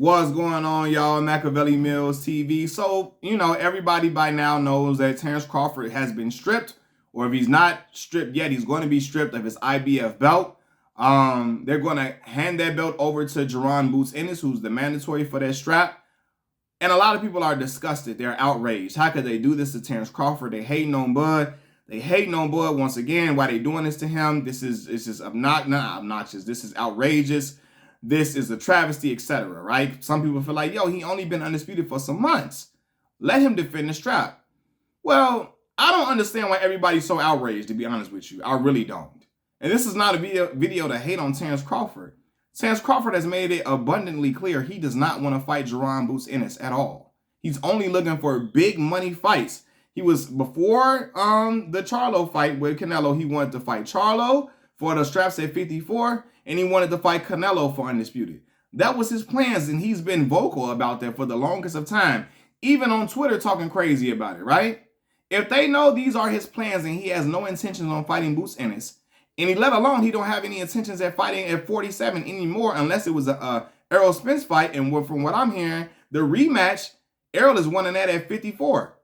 What's going on, y'all? Machiavelli Mills TV. So, everybody by now knows that Terence Crawford has been stripped, or if he's not stripped yet, he's going to be stripped of his IBF belt. They're going to hand that belt over to Jaron Boots Ennis, who's the mandatory for that strap. And a lot of people are disgusted. They're outraged. How could they do this to Terence Crawford? They hating on Bud. They hating on Bud once again. Why they doing this to him? It's just obnoxious. This is outrageous. This is a travesty, etc. Right? Some people feel like, yo, he only been undisputed for some months. Let him defend the strap. Well, I don't understand why everybody's so outraged, to be honest with you. I really don't. And this is not a video to hate on Terence Crawford. Terence Crawford has made it abundantly clear he does not want to fight Jaron Boots Ennis at all. He's only looking for big money fights. He was, before the Charlo fight with Canelo, he wanted to fight Charlo for the straps at 54, and he wanted to fight Canelo for undisputed. That was his plans, and he's been vocal about that for the longest of time, even on Twitter talking crazy about it, right? If they know these are his plans and he has no intentions on fighting Boots Ennis, and he let alone he don't have any intentions at fighting at 47 anymore unless it was a Errol Spence fight, and from what I'm hearing, the rematch, Errol is winning that at 54,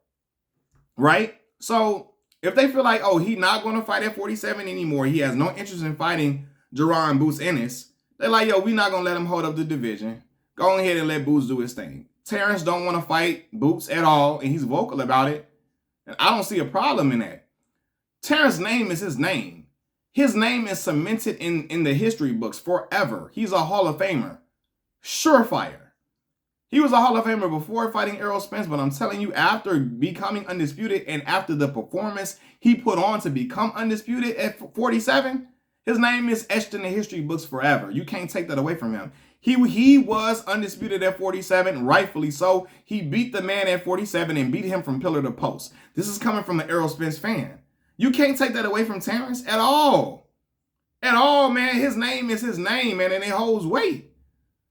right? So if they feel like, oh, he's not going to fight at 47 anymore, he has no interest in fighting Jaron Boots Ennis, they're like, yo, we're not going to let him hold up the division. Go ahead and let Boots do his thing. Terence don't want to fight Boots at all, and he's vocal about it. And I don't see a problem in that. Terence's name is his name. His name is cemented in the history books forever. He's a Hall of Famer. Surefire. He was a Hall of Famer before fighting Errol Spence, but I'm telling you, after becoming undisputed and after the performance he put on to become undisputed at 47, his name is etched in the history books forever. You can't take that away from him. He was undisputed at 47, rightfully so. He beat the man at 47 and beat him from pillar to post. This is coming from an Errol Spence fan. You can't take that away from Terence at all. At all, man. His name is his name, man, and it holds weight.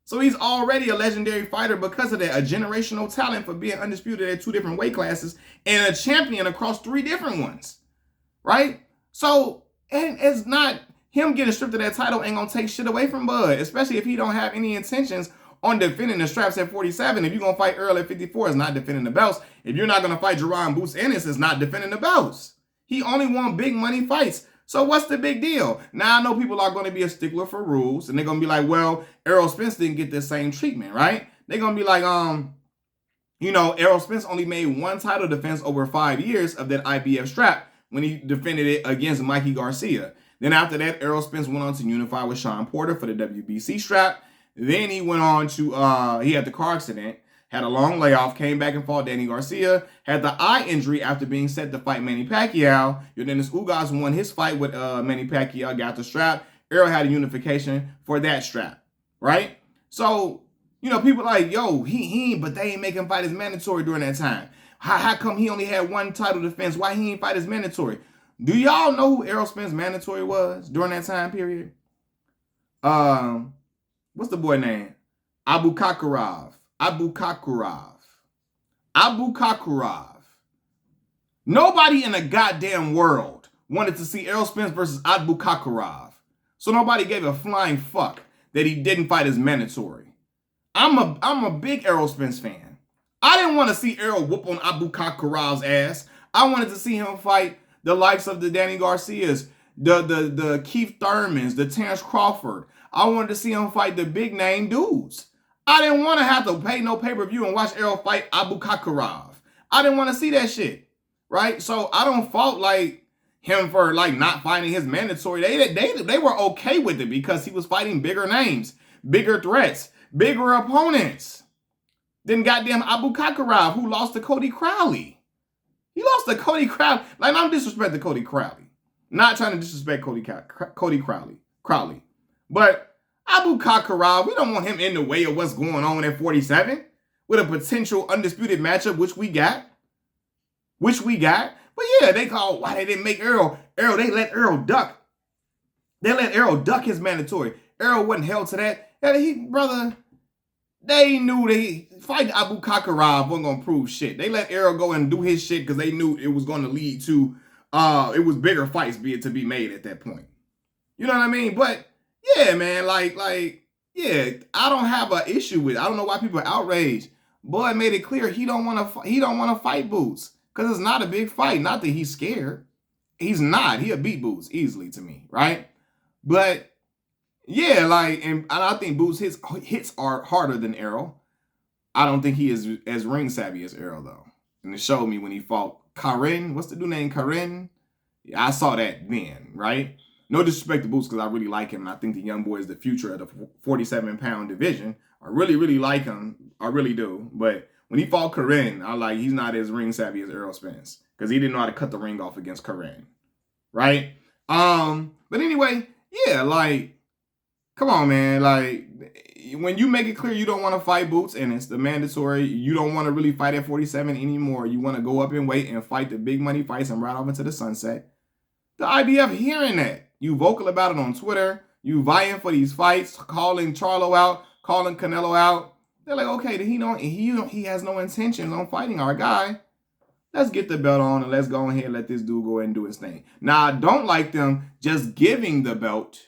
So he's already a legendary fighter because of that, a generational talent for being undisputed at 2 different weight classes and a champion across 3 different ones, right? So, and it's not, him getting stripped of that title ain't gonna take shit away from Bud, especially if he don't have any intentions on defending the straps at 47. If you're gonna fight Earl at 54, it's not defending the belts. If you're not gonna fight Jaron Boots Ennis, it's not defending the belts. He only won big money fights. So what's the big deal? Now I know people are going to be a stickler for rules, and they're going to be like, well, Errol Spence didn't get the same treatment, right? They're going to be like, Errol Spence only made 1 title defense over 5 years of that IBF strap when he defended it against Mikey Garcia. Then after that, Errol Spence went on to unify with Sean Porter for the WBC strap. Then he went on to, he had the car accident, had a long layoff, came back and fought Danny Garcia, had the eye injury after being set to fight Manny Pacquiao. Yordenis Ugas won his fight with Manny Pacquiao, got the strap. Errol had a unification for that strap, right? So, people like, yo, but they ain't make him fight his mandatory during that time. How come he only had 1 title defense? Why he ain't fight his mandatory? Do y'all know who Errol Spence's mandatory was during that time period? What's the boy name? Abu Kakarov. Nobody in the goddamn world wanted to see Errol Spence versus Abu Kakarov. So nobody gave a flying fuck that he didn't fight his mandatory. I'm a big Errol Spence fan. I didn't want to see Errol whoop on Abu Kakarov's ass. I wanted to see him fight the likes of the Danny Garcias, the Keith Thurmans, the Terence Crawford. I wanted to see him fight the big name dudes. I didn't want to have to pay no pay-per-view and watch Errol fight Abu Kakarov. I didn't want to see that shit, right? So I don't fault him for not fighting his mandatory. They were okay with it because he was fighting bigger names, bigger threats, bigger opponents than goddamn Abu Kakarov, who lost to Cody Crowley. He lost to Cody Crowley. I'm disrespecting Cody Crowley. Not trying to disrespect Cody Crowley. But Abu Kakarov, we don't want him in the way of what's going on at 47 with a potential undisputed matchup, which we got. But yeah, they call why they didn't make Errol. They let Errol duck. They let Errol duck his mandatory. Errol wasn't held to that. They knew fighting Abu Kakarov wasn't going to prove shit. They let Errol go and do his shit because they knew it was going to lead to, it was bigger fights to be made at that point. You know what I mean? But yeah, man, Yeah, I don't have an issue with it. I don't know why people are outraged. Bud made it clear he don't want to. He don't want to fight Boots because it's not a big fight. Not that he's scared. He's not. He'll beat Boots easily to me, right? But yeah, like, and I think Boots hits are harder than Errol. I don't think he is as ring savvy as Errol though. And it showed me when he fought Karen. What's the dude name? Karen. Yeah, I saw that then, right? No disrespect to Boots because I really like him. And I think the young boy is the future of the 47-pound division. I really, really like him. I really do. But when he fought Karen, I like he's not as ring savvy as Errol Spence because he didn't know how to cut the ring off against Karen, right? But anyway, yeah, like, come on, man. Like, when you make it clear you don't want to fight Boots and it's the mandatory, you don't want to really fight at 47 anymore. You want to go up and wait and fight the big money fights and ride off into the sunset. The IBF hearing that. You vocal about it on Twitter. You vying for these fights, calling Charlo out, calling Canelo out. They're like, okay, he has no intentions on fighting our guy. Let's get the belt on and let's go ahead and let this dude go ahead and do his thing. Now, I don't like them just giving the belt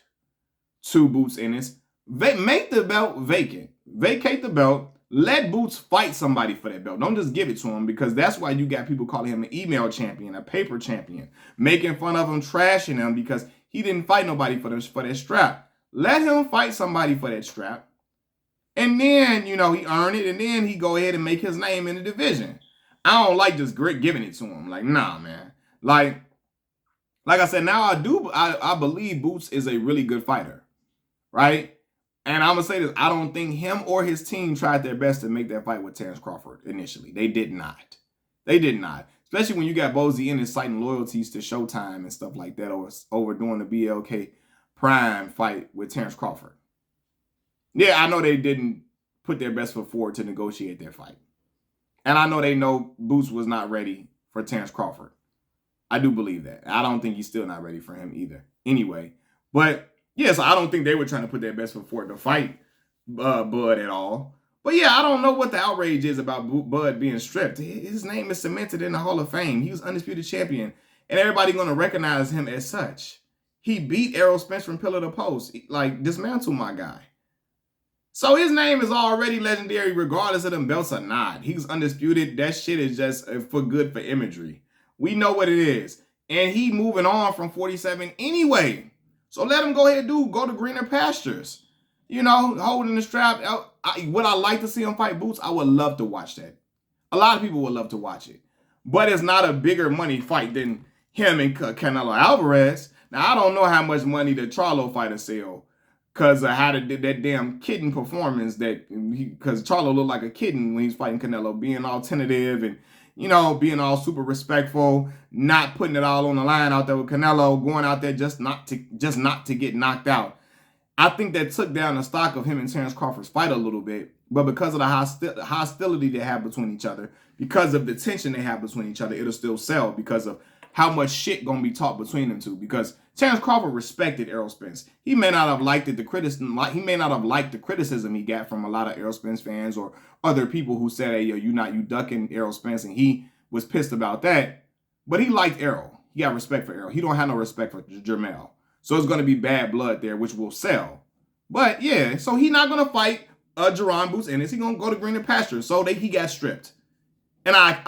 to Boots Ennis. Make the belt vacant. Vacate the belt. Let Boots fight somebody for that belt. Don't just give it to him because that's why you got people calling him an email champion, a paper champion, making fun of him, trashing him because he didn't fight nobody for that strap. Let him fight somebody for that strap. And then, he earn it, and then he go ahead and make his name in the division. I don't like just giving it to him. Like, nah, man. Like I said, now I believe Boots is a really good fighter, right? And I'm going to say this. I don't think him or his team tried their best to make that fight with Terence Crawford initially. They did not. They did not. Especially when you got Bozy Ennis citing loyalties to Showtime and stuff like that over doing the BLK Prime fight with Terence Crawford. Yeah, I know they didn't put their best foot forward to negotiate their fight. And I know they know Boots was not ready for Terence Crawford. I do believe that. I don't think he's still not ready for him either. Anyway, but yeah, so I don't think they were trying to put their best foot forward to fight Bud at all. But yeah, I don't know what the outrage is about Bud being stripped. His name is cemented in the Hall of Fame. He was undisputed champion, and everybody going to recognize him as such. He beat Errol Spence from pillar to post. Like, dismantle my guy. So his name is already legendary regardless of them belts or not. He's undisputed. That shit is just for imagery. We know what it is. And he moving on from 47 anyway. So let him go ahead and go to greener pastures. Holding the strap. Would I like to see him fight Boots? I would love to watch that. A lot of people would love to watch it. But it's not a bigger money fight than him and Canelo Alvarez. Now, I don't know how much money the Charlo fighter sell. Because of how they did that damn kitten performance because Charlo looked like a kitten when he's fighting Canelo, being all tentative and, being all super respectful, not putting it all on the line out there with Canelo, going out there just not to get knocked out. I think that took down the stock of him and Terence Crawford's fight a little bit, but because of the hostility they have between each other, because of the tension they have between each other, it'll still sell because of how much shit gonna be talked between them two. Because Terence Crawford respected Errol Spence. He may not have liked the criticism he got from a lot of Errol Spence fans or other people who said, "Hey, yo, you ducking Errol Spence," and he was pissed about that. But he liked Errol. He got respect for Errol. He don't have no respect for Jermell. So it's gonna be bad blood there, which will sell. But yeah, so he's not gonna fight Jerron Boots Ennis. He's gonna go to greener pastures. So he got stripped, and I